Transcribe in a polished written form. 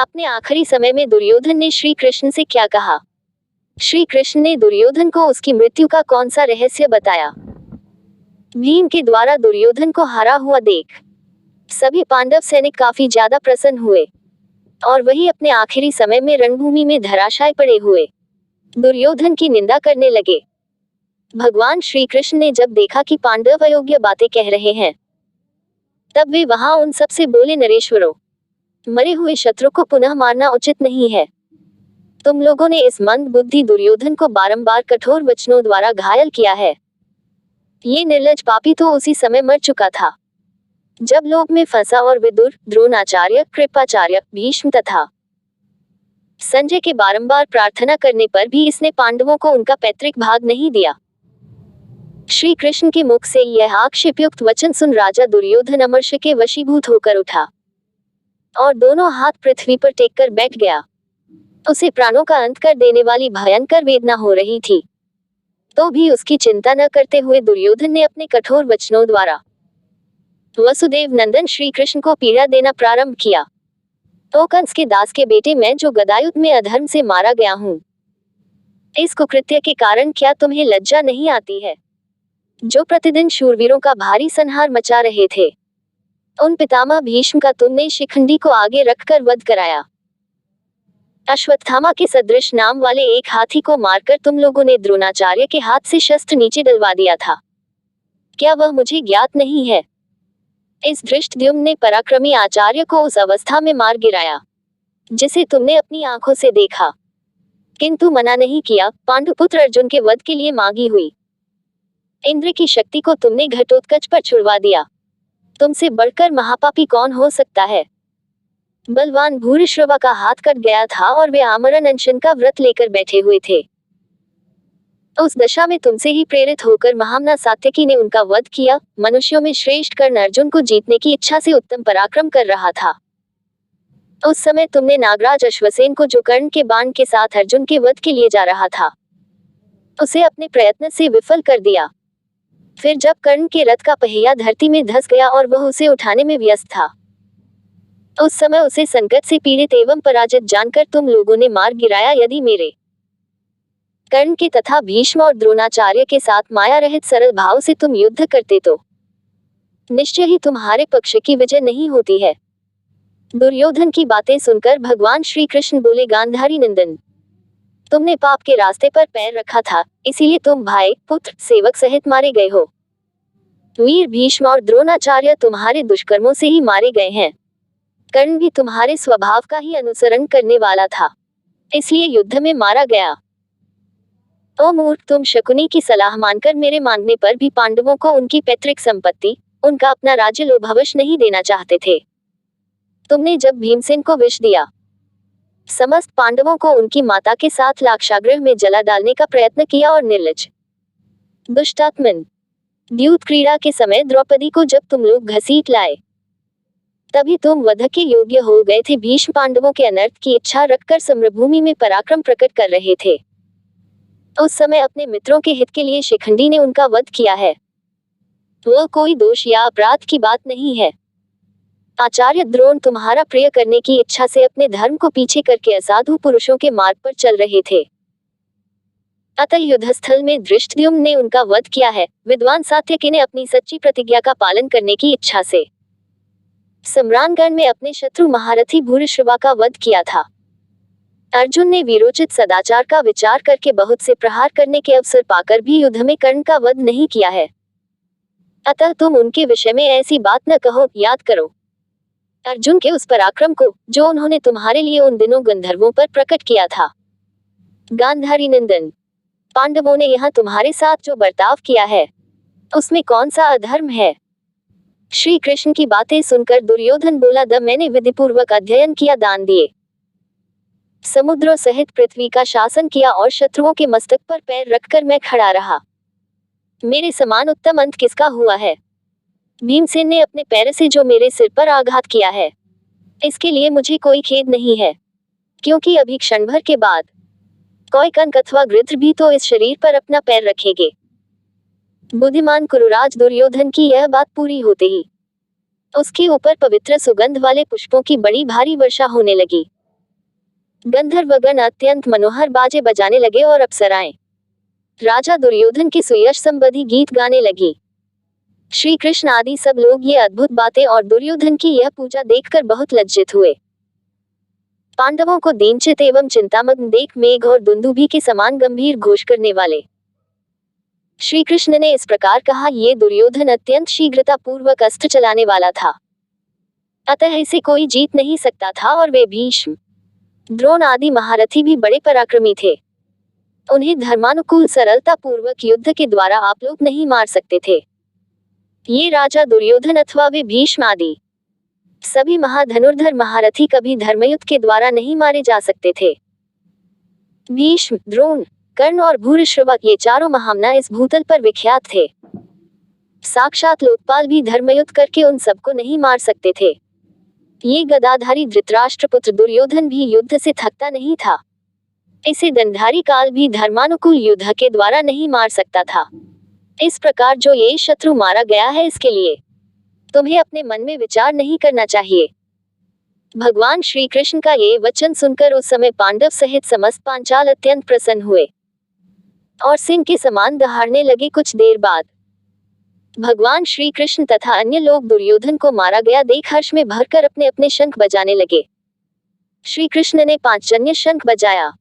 अपने आखिरी समय में दुर्योधन ने श्री कृष्ण से क्या कहा? श्री कृष्ण ने दुर्योधन को उसकी मृत्यु का कौन सा रहस्य बताया? भीम के द्वारा दुर्योधन को हारा हुआ देख सभी पांडव सैनिक काफी ज्यादा प्रसन्न हुए और वही अपने आखिरी समय में रणभूमि में धराशायी पड़े हुए दुर्योधन की निंदा करने लगे। भगवान श्री कृष्ण ने जब देखा कि पांडव अयोग्य बातें कह रहे हैं, तब वे वहां उन सब से बोले, नरेश्वरों, मरे हुए शत्रु को पुनः मारना उचित नहीं है। तुम लोगों ने इस मंद बुद्धि दुर्योधन को बारंबार कठोर वचनों द्वारा घायल किया है। ये निर्लज पापी तो उसी समय मर चुका था जब लोभ में फंसा और विदुर, द्रोणाचार्य, कृपाचार्य, भीष्म तथा संजय के बारंबार प्रार्थना करने पर भी इसने पांडवों को उनका पैतृक भाग नहीं दिया। श्री कृष्ण के मुख से यह आक्षेपयुक्त वचन सुन राजा दुर्योधन अमर्ष के वशीभूत होकर उठा और दोनों हाथ पृथ्वी पर टेक कर बैठ गया। उसे प्राणों का अंत कर देने वाली भयंकर वेदना हो रही थी, तो भी उसकी चिंता न करते हुए दुर्योधन ने अपने कठोर वचनों द्वारा वसुदेव नंदन श्री कृष्ण को पीड़ा देना प्रारंभ किया। तो कंस के दास के बेटे, मैं जो गदायुद्ध में अधर्म से मारा गया हूँ, इस कुकृत्य के कारण क्या तुम्हें लज्जा नहीं आती है? जो प्रतिदिन शूरवीरों का भारी संहार मचा रहे थे, उन पितामह भीष्म का तुमने शिखंडी को आगे रखकर वध कराया। अश्वत्थामा के सदृश नाम वाले एक हाथी को मारकर तुम लोगों ने द्रोणाचार्य के हाथ से शस्त्र नीचे डलवा दिया था। क्या वह मुझे ज्ञात नहीं है? इस धृष्टद्युम्न ने पराक्रमी आचार्य को उस अवस्था में मार गिराया जिसे तुमने अपनी आंखों से देखा, किंतु मना नहीं किया। पांडुपुत्र अर्जुन के वध के लिए मांगी हुई इंद्र की शक्ति को तुमने घटोत्कच पर छुड़वा दिया। तुमसे बढ़कर महापापी कौन हो सकता है? बलवान भूरिश्रवा का हाथ कट गया था और वे आमरण अनशन का व्रत लेकर बैठे हुए थे। उस दशा में तुमसे ही प्रेरित होकर महामना सात्यकी ने उनका वध किया। मनुष्यों में श्रेष्ठ कर्ण अर्जुन को जीतने की इच्छा से उत्तम पराक्रम कर रहा था। उस समय तुमने नागराज अश्वसेन को, जो कर्ण के बाण के साथ अर्जुन के वध के लिए जा रहा था, उसे अपने प्रयत्न से विफल कर दिया। फिर जब कर्ण के रथ का पहिया धरती में धंस गया और वह उसे उठाने में व्यस्त था, उस समय उसे संकट से पीड़ित एवं पराजित जानकर तुम लोगों ने मार गिराया। यदि मेरे कर्ण के तथा भीष्म और द्रोणाचार्य के साथ माया रहित सरल भाव से तुम युद्ध करते तो निश्चय ही तुम्हारे पक्ष की विजय नहीं होती है। दुर्योधन की बातें सुनकर भगवान श्री कृष्ण बोले, गांधारी नंदन, तुमने पाप के रास्ते पर पैर रखा था, इसीलिए तुम भाई, पुत्र, सेवक सहित मारे गए हो। वीर भीष्म और द्रोणाचार्य तुम्हारे दुष्कर्मों से ही मारे गए हैं। कर्ण भी तुम्हारे स्वभाव का ही अनुसरण करने वाला था, इसलिए युद्ध में मारा गया। ओ मूर्ख, तुम शकुनी की सलाह मानकर मेरे मांगने पर भी पांडवों को उनकी पैतृक संपत्ति, उनका अपना राज्य लोभावश नहीं देना चाहते थे। तुमने जब भीमसेन को विष दिया, समस्त पांडवों को उनकी माता के साथ लाक्षागृह में जला डालने का प्रयत्न किया और निर्लज दुष्टात्मन, द्यूत क्रीड़ा के समय द्रौपदी को जब तुम लोग घसीट लाए, तभी तुम वध के योग्य हो गए थे। भीष्म पांडवों के अनर्थ की इच्छा रखकर समरभूमि में पराक्रम प्रकट कर रहे थे। उस समय अपने मित्रों के हित के लिए शिखंडी ने उनका वध किया है। वह कोई दोष या अपराध की बात नहीं है। आचार्य द्रोण तुम्हारा प्रिय करने की इच्छा से अपने धर्म को पीछे करके असाधु पुरुषों के मार्ग पर चल रहे थे, अतः युद्धस्थल में धृष्टद्युम्न ने उनका वध किया है। विद्वान सात्यकी ने अपनी सच्ची प्रतिज्ञा का पालन करने की इच्छा से सम्रानगढ़ में अपने शत्रु महारथी भूरिश्रवा का वध किया था। अर्जुन ने वीरोचित सदाचार का विचार करके बहुत से प्रहार करने के अवसर पाकर भी युद्ध में कर्ण का वध नहीं किया है। अतः तुम उनके विषय में ऐसी बात न कहो। याद करो अर्जुन के उस पराक्रम को जो उन्होंने तुम्हारे लिए उन दिनों गंधर्वों पर प्रकट किया था। गांधारी नंदन, पांडवों ने यहाँ तुम्हारे साथ जो बर्ताव किया है, उसमें कौन सा अधर्म है? श्री कृष्ण की बातें सुनकर दुर्योधन बोला, मैंने विधिपूर्वक अध्ययन किया, दान दिए, समुद्रों सहित पृथ्वी का शासन किया और शत्रुओं के मस्तक पर पैर रखकर मैं खड़ा रहा। मेरे समान उत्तम अंत किसका हुआ है? भीमसेन ने अपने पैर से जो मेरे सिर पर आघात किया है, इसके लिए मुझे कोई खेद नहीं है, क्योंकि अभी क्षण भर के बाद कोई कंक अथवा गृध्र भी तो इस शरीर पर अपना पैर रखेंगे। बुद्धिमान कुरुराज दुर्योधन की यह बात पूरी होते ही उसके ऊपर पवित्र सुगंध वाले पुष्पों की बड़ी भारी वर्षा होने लगी। गंधर्वगण अत्यंत मनोहर बाजे बजाने लगे और अप्सराएं राजा दुर्योधन के सुयश संबंधी गीत गाने लगी। श्री कृष्ण आदि सब लोग ये अद्भुत बातें और दुर्योधन की यह पूजा देखकर बहुत लज्जित हुए। पांडवों को दीनचित एवं चिंतामग्न देख मेघ और दुंदुभी के समान गंभीर घोष करने वाले श्री कृष्ण ने इस प्रकार कहा, ये दुर्योधन अत्यंत शीघ्रता पूर्वक अस्त्र चलाने वाला था, अतः इसे कोई जीत नहीं सकता था, और वे भीष्म, द्रोण आदि महारथी भी बड़े पराक्रमी थे। उन्हें धर्मानुकूल सरलता पूर्वक युद्ध के द्वारा आप लोग नहीं मार सकते थे। ये राजा दुर्योधन अथवा वे भीष्म आदि सभी महाधनुर्धर महारथी कभी धर्मयुद्ध के द्वारा नहीं मारे जा सकते थे। भीष्म, द्रोण, कर्ण और भूरिश्रवा ये चारों महामना इस भूतल पर विख्यात थे। साक्षात लोकपाल भी धर्मयुद्ध करके उन सबको नहीं मार सकते थे। ये गदाधारी धृतराष्ट्रपुत्र दुर्योधन भी युद्ध से थकता नहीं था। इसे दंडधारी काल भी धर्मानुकूल युद्ध के द्वारा नहीं मार सकता था। इस प्रकार जो ये शत्रु मारा गया है, इसके लिए तुम्हें अपने मन में विचार नहीं करना चाहिए। भगवान श्री कृष्ण का ये वचन सुनकर उस समय पांडव सहित समस्त पांचाल अत्यंत प्रसन्न हुए और सिंह के समान दहाड़ने लगे। कुछ देर बाद भगवान श्री कृष्ण तथा अन्य लोग दुर्योधन को मारा गया देख हर्ष में भरकर अपने अपने शंख बजाने लगे। श्री कृष्ण ने 5 जन्य शंख बजाया।